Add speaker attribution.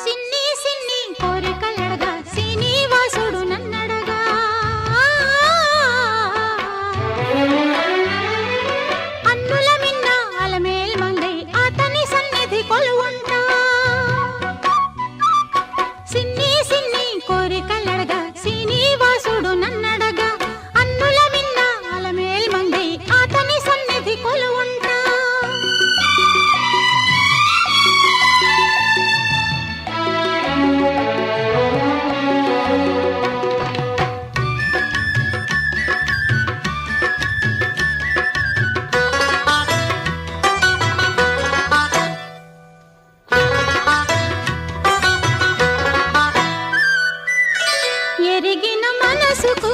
Speaker 1: సిన్ని సిన్ని కోరికలడగా శ్రీనివాసుడు నన్నడగా అన్నుల మిన్న అలమేల్ మంగై అతని సన్నిధి కొలువుంటా సిన్ని సిన్ని కోరికలడగా శ్రీనివాసుడు నన్నడగా అన్నుల మిన్న అలమేల్ మంగై అతని సన్నిధి కొలువుంటా ఎరిగిన మనసుకు